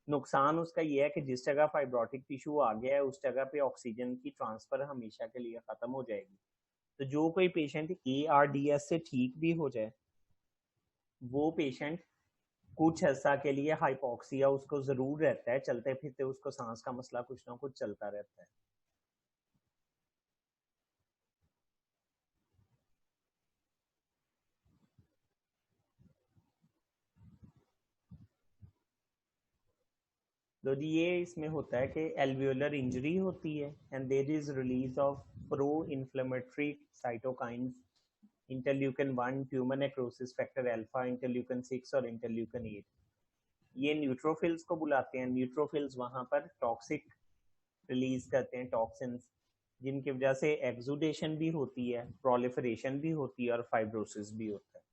S1: नुकसान उसका ये है कि जिस जगह फाइब्रोटिक टिश्यू आ गया है उस जगह पे ऑक्सीजन की ट्रांसफर हमेशा के लिए खत्म हो जाएगी। तो जो कोई पेशेंट ARDS से ठीक भी हो जाए, वो पेशेंट कुछ ऐसा के लिए हाइपोक्सिया उसको जरूर रहता है, चलते फिरते उसको सांस का मसला कुछ ना कुछ चलता रहता है। तो जी ये इसमें होता है कि एल्वियोलर इंजरी होती है and there is release of pro inflammatory cytokines, interleukin 1, tumour necrosis factor alpha, interleukin 6 और इंटरल्यूकिन 8। ये न्यूट्रोफिल्स को बुलाते हैं। न्यूट्रोफिल्स वहां पर टॉक्सिक रिलीज करते हैं, टॉक्सिन्स, जिनकी वजह से एक्सुडेशन भी होती है, प्रोलिफरेशन भी होती है और फाइब्रोसिस भी होता है।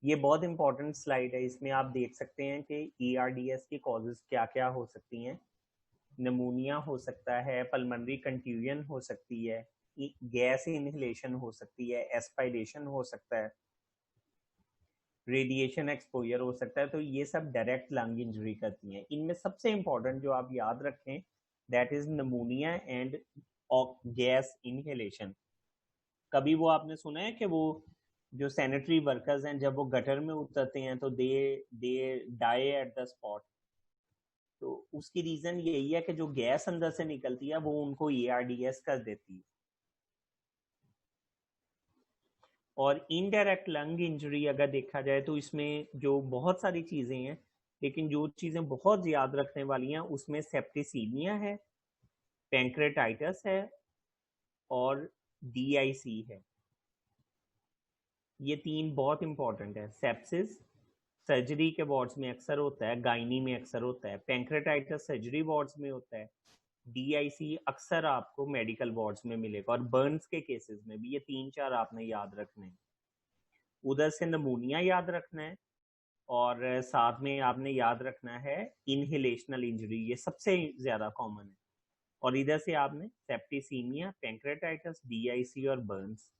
S1: ये बहुत इंपॉर्टेंट स्लाइड है, इसमें आप देख सकते हैं कि ERDS की कॉजेज क्या क्या हो सकती हैं। नमूनिया हो सकता है, पल्मोनरी कंट्यूजन हो सकती है, गैस इनहेलेशन हो सकती है, एस्पायरेशन हो सकता है, रेडिएशन एक्सपोजर हो सकता है। तो ये सब डायरेक्ट लंग इंजरी करती हैं। इनमें सबसे इंपॉर्टेंट जो आप याद रखें, that is नमूनिया and gas inhalation. कभी वो आपने सुना है कि वो जो सैनिटरी वर्कर्स हैं जब वो गटर में उतरते हैं तो they die at the spot. तो उसकी रीजन यही है कि जो गैस अंदर से निकलती है वो उनको ERDS कर देती है। और इनडायरेक्ट लंग इंजरी अगर देखा जाए तो इसमें जो बहुत सारी चीजें हैं, लेकिन जो चीजें बहुत याद रखने वाली हैं उसमें सेप्टिसीमिया है, पैंक्रेटाइटिस है और DIC है। ये तीन बहुत इंपॉर्टेंट है। सेप्सिस सर्जरी के वार्ड्स में अक्सर होता है, गायनी में अक्सर होता है, पैंक्रेटाइटिस सर्जरी वार्ड्स में होता है, DIC अक्सर आपको मेडिकल वार्ड्स में मिलेगा और बर्न्स के केसेस में भी। ये 3-4 आपने याद रखने हैं। उधर से नमूनिया याद रखना है और साथ में आपने याद रखना है इनहेलेशनल इंजरी, ये सबसे ज्यादा कॉमन है। और इधर से आपने सेप्टिसीमिया, पैंक्रेटाइटिस, DIC और बर्न्स।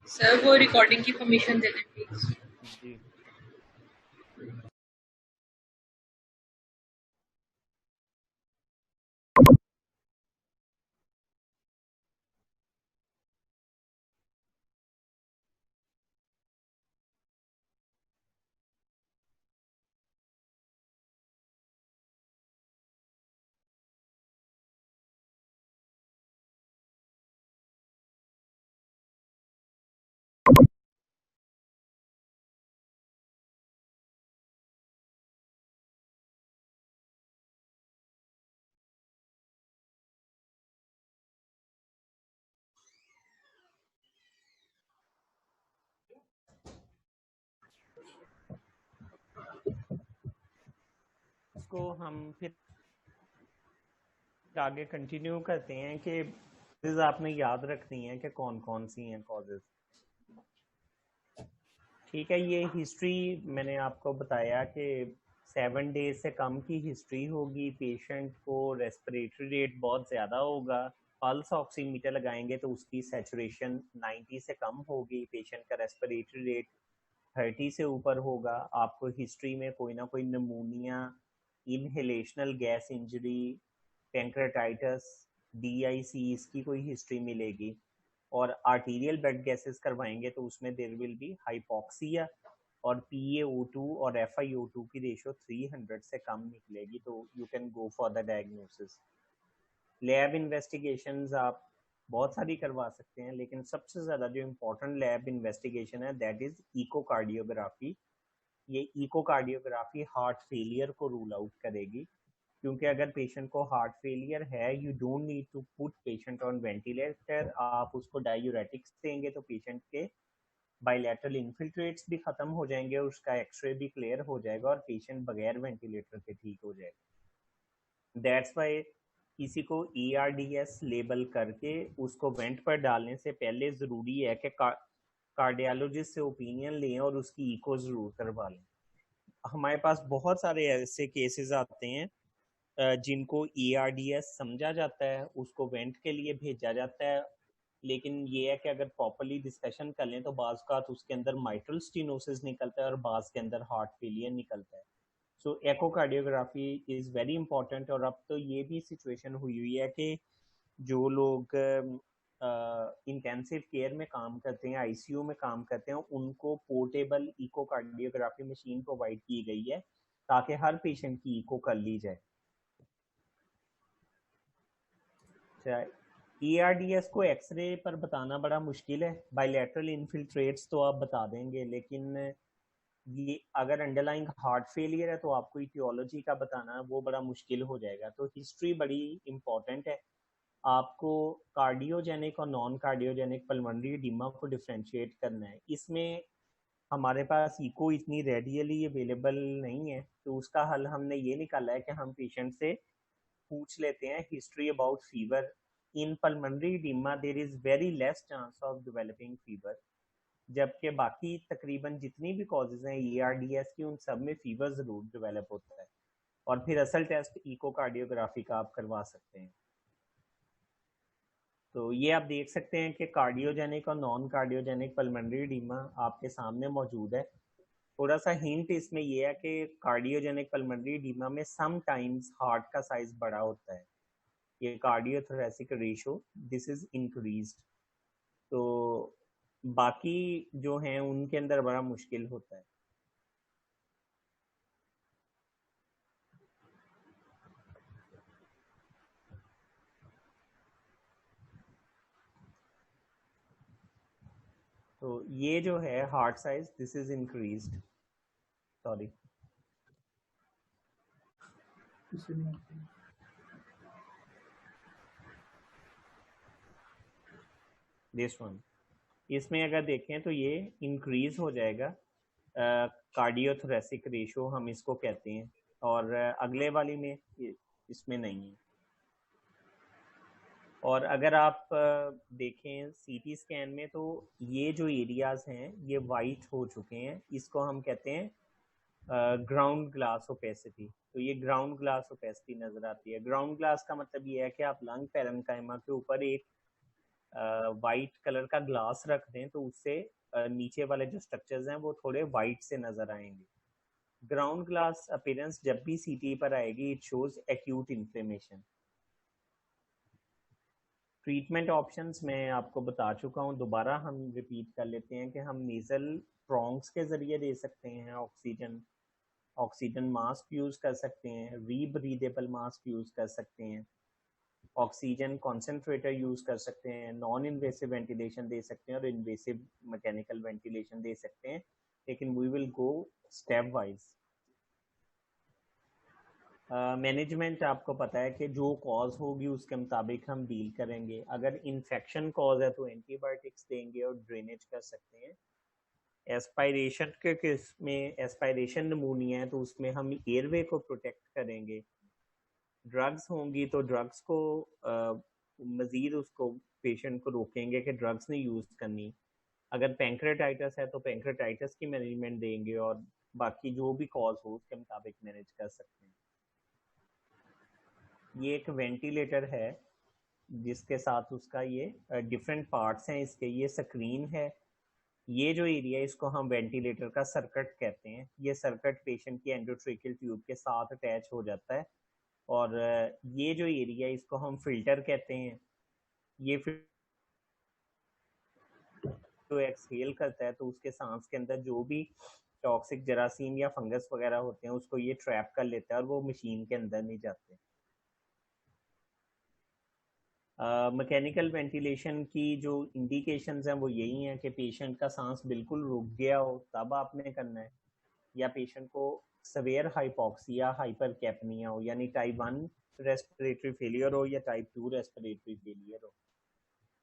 S5: सर वो रिकॉर्डिंग की परमिशन दे दें प्लीज।
S1: जी इसको हम फिर आगे कंटिन्यू करते हैं कि कॉजेज आपने याद रखनी है कि कौन कौन सी हैं कॉजेज। ठीक है, ये हिस्ट्री मैंने आपको बताया कि 7 डेज से कम की हिस्ट्री होगी, पेशेंट को रेस्पिरेटरी रेट बहुत ज़्यादा होगा, पल्स ऑक्सीमीटर लगाएंगे तो उसकी सैचुरेशन 90 से कम होगी, पेशेंट का रेस्पिरेटरी रेट 30 से ऊपर होगा, आपको हिस्ट्री में कोई ना कोई नमूनिया, inhalational gas injury, pancreatitis, DIC इसकी कोई हिस्ट्री मिलेगी। और आर्टीरियल ब्लड गैसेस करवाएंगे तो उसमें देयर विल बी हाइपोक्सिया, और PaO2 और FiO2 की रेशो 300 से कम निकलेगी, तो you can go for the diagnosis. Lab investigations आप बहुत सारी करवा सकते हैं, लेकिन सबसे ज़्यादा जो इम्पोर्टेंट लैब इन्वेस्टिगेशन है दैट इज़ इकोकार्डियोग्राफी। ये इकोकार्डियोग्राफी हार्ट फेलियर को रूल आउट करेगी, क्योंकि अगर पेशेंट को हार्ट फेलियर है, you don't need to put patient on ventilator, आप उसको डायूरेटिक्स देंगे तो पेशेंट के बायलैटरल इन्फिल्ट्रेट्स भी खत्म हो जाएंगे, उसका एक्सरे भी क्लियर हो जाएगा और पेशेंट बगैर वेंटिलेटर के ठीक हो जाएगा। दैट्स वाई किसी को ERDS लेबल करके उसको वेंट पर डालने से पहले ज़रूरी है कि कार्डियोलॉजिस्ट से ओपिनियन लें और उसकी इको ज़रूर करवा लें। हमारे पास बहुत सारे ऐसे केसेस आते हैं जिनको ERDS समझा जाता है, उसको वेंट के लिए भेजा जाता है, लेकिन ये है कि अगर प्रॉपरली डिस्कशन कर लें तो बाज़ का उसके अंदर माइट्रल स्टेनोसिस निकलता है और बाज़ के अंदर हार्ट फेलियर निकलता है। सो एकोकार्डियोग्राफी इज़ वेरी इंपॉर्टेंट। और अब तो ये भी सिचुएशन हुई है कि जो लोग इंटेंसिव केयर में काम करते हैं, ICU में काम करते हैं, उनको पोर्टेबल इकोकार्डियोग्राफी मशीन प्रोवाइड की गई है ताकि हर पेशेंट की इको कर ली जाए। ERDS को एक्सरे पर बताना बड़ा मुश्किल है, बायलैटरल इन्फिल्ट्रेट्स तो आप बता देंगे, लेकिन ये अगर अंडरलाइंग हार्ट फेलियर है तो आपको इटियोलॉजी का बताना वो बड़ा मुश्किल हो जाएगा। तो हिस्ट्री बड़ी इंपॉर्टेंट है, आपको कार्डियोजेनिक और नॉन कार्डियोजेनिक पल्मोनरी एडिमा को डिफ्रेंशिएट करना है। इसमें हमारे पास इको इतनी रेडियली अवेलेबल नहीं है, तो उसका हल हमने ये निकाला है कि हम पेशेंट से पूछ लेते हैं history about fever. In pulmonary oedema there is very less chance of developing fever, जबकि बाकी तकरीबन जितनी भी कॉजेज हैं ERDS की, उन सब में फीवर ज़रूर डेवलप होता है। और फिर असल टेस्ट इकोकार्डियोग्राफी का आप करवा सकते हैं। तो ये आप देख सकते हैं कि कार्डियोजेनिक और नॉन कार्डियोजेनिक पल्मोनरी एडिमा आपके सामने मौजूद है। थोड़ा सा हिंट इसमें ये है कि कार्डियोजेनिक पल्मोनरी एडिमा में सम टाइम्स हार्ट का साइज बड़ा होता है, ये cardiothoracic ratio this is increased, तो बाकी जो हैं उनके अंदर बड़ा मुश्किल होता है। तो ये जो है heart size this is increased, sorry this one, इसमें अगर देखें तो ये इंक्रीज हो जाएगा, कार्डियोथोरेसिक रेशो हम इसको कहते हैं, और अगले वाली में इसमें नहीं है। और अगर आप देखें CT स्कैन में तो ये जो एरियाज हैं ये वाइट हो चुके हैं, इसको हम कहते हैं ग्राउंड ग्लास ओपेसिटी। तो ये ग्राउंड ग्लास ओपेसिटी नज़र आती है। ग्राउंड ग्लास का मतलब ये है कि आप लंग पैरेन्काइमा के ऊपर एक वाइट कलर का ग्लास रख दें तो उससे नीचे वाले जो स्ट्रक्चर्स हैं वो थोड़े वाइट से नज़र आएंगे। ग्राउंड ग्लास अपीयरेंस जब भी CT पर आएगी it shows acute inflammation. Treatment options मैं आपको बता चुका हूँ, दोबारा हम रिपीट कर लेते हैं कि हम नेज़ल प्रोंग्स के ज़रिए दे सकते हैं ऑक्सीजन मास्क यूज़ कर सकते हैं, रीब्रीदेबल मास्क यूज़ कर सकते हैं, ऑक्सीजन कॉन्सेंट्रेटर यूज़ कर सकते हैं, नॉन इन्वेसिव वेंटिलेशन दे सकते हैं और इन्वेसिव मैकेनिकल वेंटिलेशन दे सकते हैं, लेकिन we will go stepwise. Management आपको पता है कि जो कॉज होगी उसके मुताबिक हम डील करेंगे। अगर इन्फेक्शन कॉज है तो एंटीबायोटिक्स देंगे और ड्रेनेज कर सकते हैं। एस्पायरेशन के केस में एस्पायरेशन नमूनिया है तो उसमें हम एयरवे को प्रोटेक्ट करेंगे। ड्रग्स होंगी तो ड्रग्स को मज़ीद उसको पेशेंट को रोकेंगे कि ड्रग्स नहीं यूज़ करनी। अगर पैंक्रेटाइटिस है तो पैंक्रेटाइटिस की मैनेजमेंट देंगे और बाकी जो भी कॉज हो उसके मुताबिक मैनेज कर सकते हैं। ये एक वेंटिलेटर है जिसके साथ उसका ये डिफरेंट पार्ट्स हैं इसके, ये स्क्रीन है ये जो एरिया है इसको हम वेंटिलेटर का सर्किट कहते हैं। ये सर्किट पेशेंट की एंडोट्रेकियल ट्यूब के साथ अटैच हो जाता है और ये जो एरिया है इसको हम फिल्टर कहते हैं। ये जो एक्सहेल करता है तो उसके सांस के अंदर जो भी टॉक्सिक जरासीम या फंगस वगैरह होते हैं उसको ये ट्रैप कर लेता है और वो मशीन के अंदर नहीं जाते। मैकेनिकल वेंटिलेशन की जो इंडिकेशंस हैं वो यही हैं कि पेशेंट का सांस बिल्कुल रुक गया हो तब आपने करना है, या पेशेंट को सवेयर हाइपोक्सिया हाइपरकैपनिया हो यानी टाइप 1 रेस्पिरेटरी फेलियर हो या टाइप 2 रेस्पिरेटरी फेलियर हो।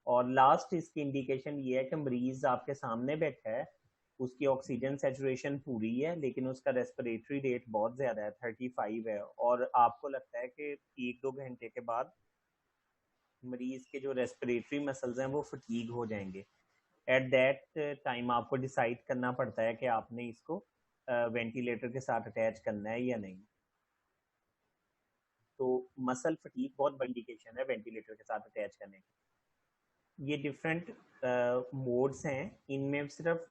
S1: और लास्ट इसकी इंडिकेशन ये है कि मरीज आपके सामने बैठा है, उसकी ऑक्सीजन सैचुरेशन पूरी है लेकिन उसका रेस्पिरेटरी रेट बहुत ज़्यादा है, 35 है, और आपको लगता है कि 1-2 घंटे के बाद मरीज के जो रेस्पिरेटरी मसल्स हैं वो फटीग हो जाएंगे। एट दैट टाइम आपको डिसाइड करना पड़ता है कि आपने इसको वेंटिलेटर के साथ अटैच करना है या नहीं। तो मसल फटीग बहुत बड़ी इंडिकेशन है वेंटिलेटर के साथ अटैच करने की। ये डिफरेंट मोड्स हैं, इनमें सिर्फ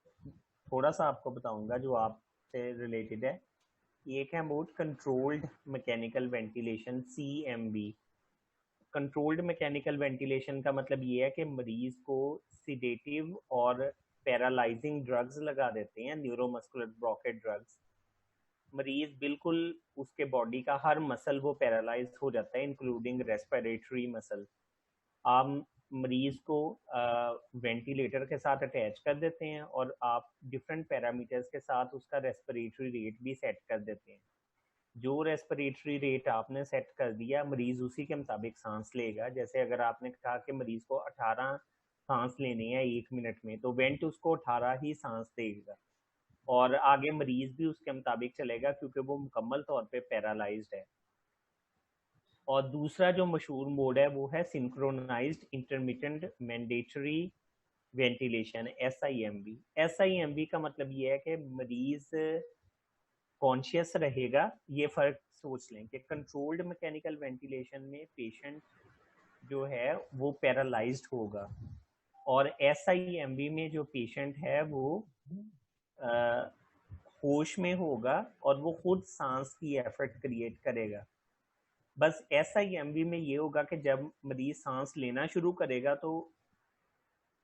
S1: थोड़ा सा आपको बताऊंगा जो आपसे रिलेटेड है। एक है mode controlled mechanical ventilation CMV। Controlled mechanical ventilation का मतलब ये है कि मरीज को सिडेटिव और पैरालाइजिंग ड्रग्स लगा देते हैं, न्यूरोमस्कुलर ब्लॉकेट ड्रग्स। मरीज बिल्कुल उसके बॉडी का हर मसल वो पैरालाइज हो जाता है इंक्लूडिंग रेस्पिरेटरी मसल। आप मरीज को वेंटिलेटर के साथ अटैच कर देते हैं और आप डिफरेंट पैरामीटर्स के साथ उसका रेस्पिरेटरी रेट भी सेट कर देते हैं। जो रेस्पिरेटरी रेट आपने सेट कर दिया मरीज उसी के मुताबिक सांस लेगा। जैसे अगर आपने कहा कि मरीज को 18 सांस लेने हैं 1 मिनट में, तो वेंट उसको 18 ही सांस देगा और आगे मरीज भी उसके मुताबिक चलेगा क्योंकि वो मुकम्मल तौर पे पैरालाइज्ड है। और दूसरा जो मशहूर मोड है वो है synchronised intermittent mandatory ventilation SIMV। SIMV का मतलब ये है कि मरीज कॉन्शियस रहेगा। ये फर्क सोच लें कि कंट्रोल्ड मैकेनिकल वेंटिलेशन में पेशेंट जो है वो पैरालाइज्ड होगा और SIMV में जो पेशेंट है वो होश में होगा और वो खुद सांस की एफर्ट क्रिएट करेगा। बस SIMV में ये होगा कि जब मरीज सांस लेना शुरू करेगा तो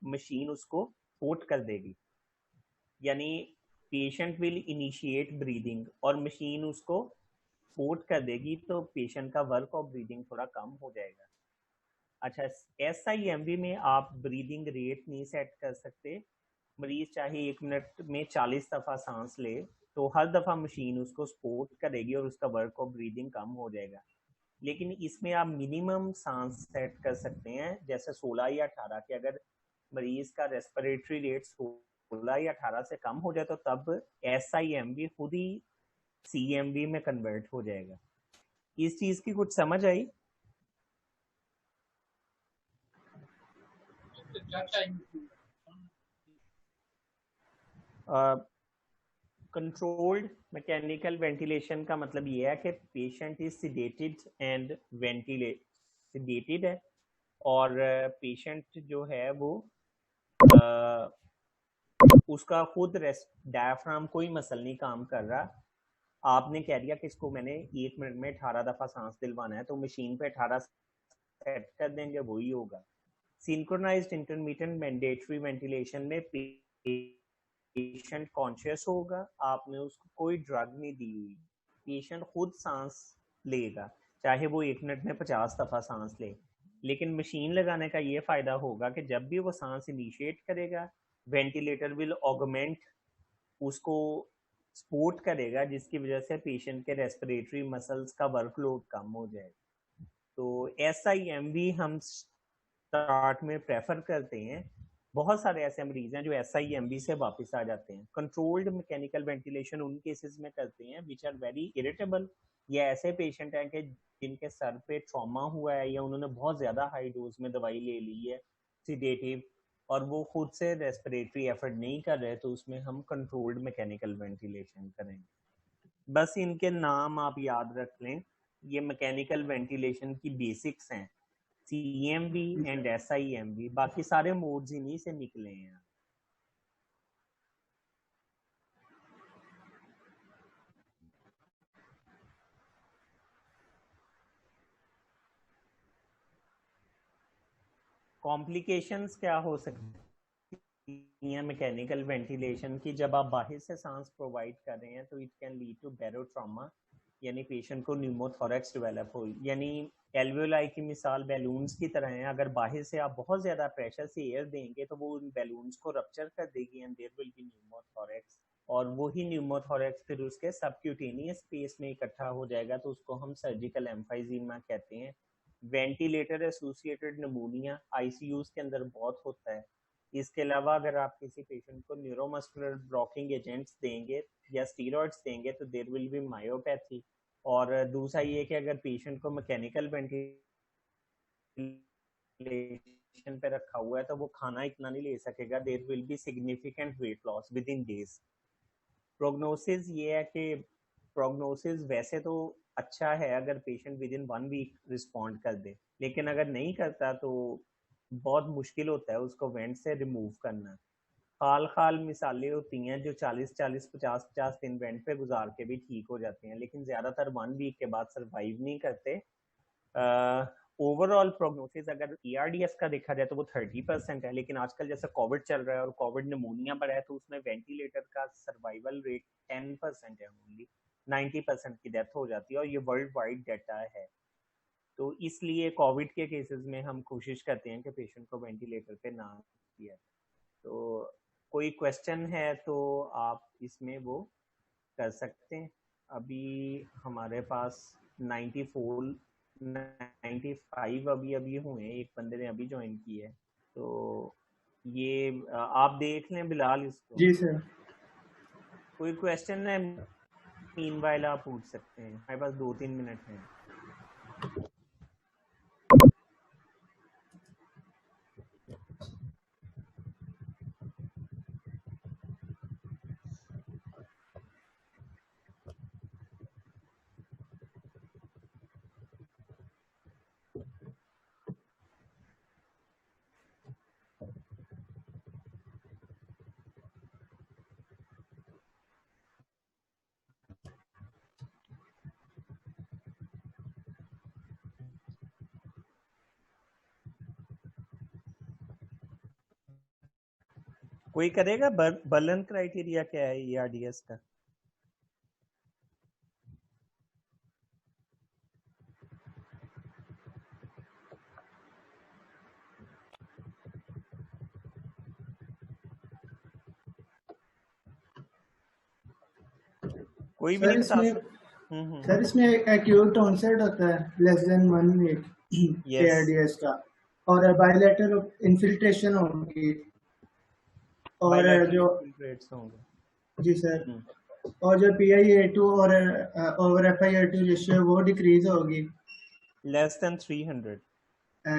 S1: मशीन उसको फोर्स कर देगी, यानी पेशेंट विल इनिशिएट ब्रीदिंग और मशीन उसको फोर्स कर देगी तो पेशेंट का वर्क ऑफ ब्रीदिंग थोड़ा कम हो जाएगा। अच्छा, SIMV में आप ब्रीदिंग रेट नहीं सेट कर सकते। मरीज चाहे 1 मिनट में 40 दफ़ा सांस ले तो हर दफ़ा मशीन उसको सपोर्ट करेगी और उसका वर्क ऑफ ब्रीदिंग कम हो जाएगा। लेकिन इसमें आप मिनिमम सांस सेट कर सकते हैं, जैसे 16 या 18 के। अगर मरीज का रेस्पिरेटरी रेट 16 या 18 से कम हो जाए तो तब SIMV खुद ही CMV में कन्वर्ट हो जाएगा। इस चीज की कुछ समझ आई? कंट्रोल्ड मैकेनिकल वेंटिलेशन का मतलब ये है कि पेशेंट इज सिडेटेड एंड सिडेटेड है और पेशेंट जो है वो उसका खुद डायफ्राम कोई मसल नहीं काम कर रहा। आपने कह दिया कि इसको मैंने 1 मिनट में 18 दफ़ा सांस दिलवाना है तो मशीन पे 18 सेट कर देंगे, वही होगा। सिंक्रोनाइज्ड इंटरमिटेंट मैंडेटरी वेंटिलेशन में पेशेंट कॉन्शियस होगा, आपने उसको कोई ड्रग नहीं दी हुई, पेशेंट खुद सांस लेगा चाहे वो 1 मिनट में 50 दफ़ा सांस ले। लेकिन मशीन लगाने का ये फ़ायदा होगा कि जब भी वो सांस इनिशिएट करेगा वेंटिलेटर विल ऑगमेंट उसको सपोर्ट करेगा, जिसकी वजह से पेशेंट के रेस्पिरेटरी मसल्स का वर्कलोड कम हो जाएगा। तो SIMV हम स्टार्ट में प्रेफर करते हैं। बहुत सारे ऐसे मरीज हैं जो SIMV से वापस आ जाते हैं। कंट्रोल्ड मैकेनिकल वेंटिलेशन उन केसेस में करते हैं विच आर वेरी इरिटेबल, या ऐसे पेशेंट हैं कि जिनके सर पे ट्रॉमा हुआ है या उन्होंने बहुत ज़्यादा हाई डोज में दवाई ले ली है सिडेटिव और वो खुद से रेस्पिरेटरी एफर्ट नहीं कर रहे, तो उसमें हम कंट्रोल्ड मैकेनिकल वेंटिलेशन करेंगे। बस इनके नाम आप याद रख लें, ये मैकेनिकल वेंटिलेशन की बेसिक्स हैं, CMV एंड SIMV। बाकी सारे मोड्स इन्हीं से निकले हैं। कॉम्प्लिकेशंस क्या हो सकती हैं मैकेनिकल वेंटिलेशन की? जब आप बाहर से सांस प्रोवाइड कर रहे हैं तो it can lead to barotrauma, यानी पेशेंट को न्यूमोथोरेक्स डेवलप हो, यानी एल्वियोलाई की मिसाल बैलून्स की तरह है। अगर बाहर से आप बहुत ज़्यादा प्रेशर से एयर देंगे तो वो उन बैलून्स को रप्चर कर देगी and there will be pneumothorax, और वही न्यूमोथोरेक्स फिर उसके सबक्यूटेनियस स्पेस में इकट्ठा हो जाएगा, तो उसको हम सर्जिकल एम्फाइजीमा कहते हैं। वेंटिलेटर एसोसिएटेड निमोनिया आईसीयूज के अंदर बहुत होता है। इसके अलावा अगर आप किसी पेशेंट को न्यूरोमस्कुलर ब्लॉकिंग एजेंट्स देंगे या स्टीरॉइड्स देंगे तो देयर विल बी मायोपैथी। और दूसरा ये कि अगर पेशेंट को मैकेनिकल वेंटिलेशन पे रखा हुआ है तो वो खाना इतना नहीं ले सकेगा, there will be significant weight loss within days. Prognosis ये है कि प्रोग्नोसिस वैसे तो अच्छा है अगर patient within 1 week respond कर दे, लेकिन अगर नहीं करता तो बहुत मुश्किल होता है उसको वेंट से रिमूव करना। खाल मिसालें होती हैं जो 40-50 दिन वेंट पे गुजार के भी ठीक हो जाते हैं, लेकिन ज़्यादातर 1 वीक के बाद सर्वाइव नहीं करते। ओवरऑल प्रोग्नोसिस अगर ERDS का देखा जाए तो वो 30% है, लेकिन आजकल जैसे कोविड चल रहा है और कोविड निमोनिया बढ़ा है तो उसमें वेंटिलेटर का सर्वाइवल रेट 10% है, ओनली 90% की डेथ हो जाती है, और ये वर्ल्ड वाइड डाटा है। तो इसलिए कोविड के केसेस में हम कोशिश करते हैं कि पेशेंट को वेंटिलेटर पे ना किया। तो कोई क्वेश्चन है तो आप इसमें वो कर सकते हैं। अभी हमारे पास 95 अभी हुए हैं, एक बंदे ने अभी ज्वाइन की है, तो ये आप देख लें बिलाल इसको।
S6: जी सर।
S1: कोई क्वेश्चन है मीनवाइल आप पूछ सकते हैं, हमारे पास 2-3 मिनट हैं। कोई करेगा? बर्लन क्राइटेरिया क्या है ERDS का? कोई भी नहीं बता सकता।
S6: सर इसमें एक्यूट ऑनसेट होता है less than 1 week
S1: Yes.
S6: ARDS का, और बायलैटरल इन्फिल्ट्रेशन होगी, और
S1: Bilateral
S6: जो
S1: infiltrates होंगे।
S6: जी सर, और जो PiA2 और ओवर FiO2 रेशियो वो डिक्रीज होगी
S1: लेस देन 300।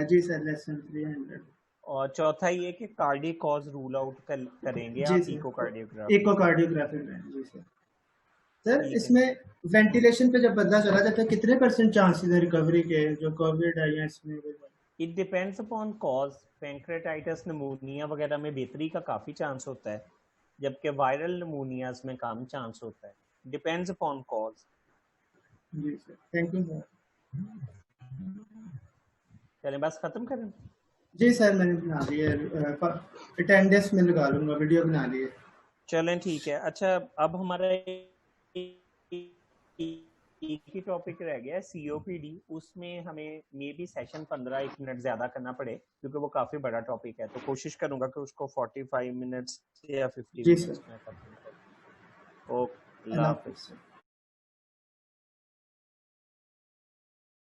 S6: जी सर, लेस देन 300।
S1: और चौथा ये कि कार्डियक कॉज रूल आउट करेंगे
S6: जी
S1: आप
S6: सर,
S1: इकोकार्डियोग्राफी।
S6: इकोकार्डियोग्राफी में। जी सर। सर इसमें वेंटिलेशन पे जब बंदा चला जाता है कितने % चांसेस है रिकवरी के, जो कोविड है या इसमें?
S1: It depends upon cause. Pancreatitis pneumonia वगैरह में बेहतरी का काफ़ी चांस होता है, जबकि वायरल निमोनियाज में कम चांस होता है। Depends upon cause.
S6: जी सर, थैंक यू सर।
S1: चलें बस ख़त्म करें।
S6: जी सर, मैंने बना लिए, अटेंडेंस में लगा लूँगा, वीडियो बना लिए।
S1: चलें ठीक है। अच्छा, अब हमारा एक ही टॉपिक रह गया है COPD। उसमें हमें मे भी सेशन 15-1 मिनट ज़्यादा करना पड़े क्योंकि वो काफ़ी बड़ा टॉपिक है, तो कोशिश करूँगा कि उसको 45 मिनट्स या 50 मिनट्स में खत्म करूँ। ओके, अल्लाह हाफ़िज़।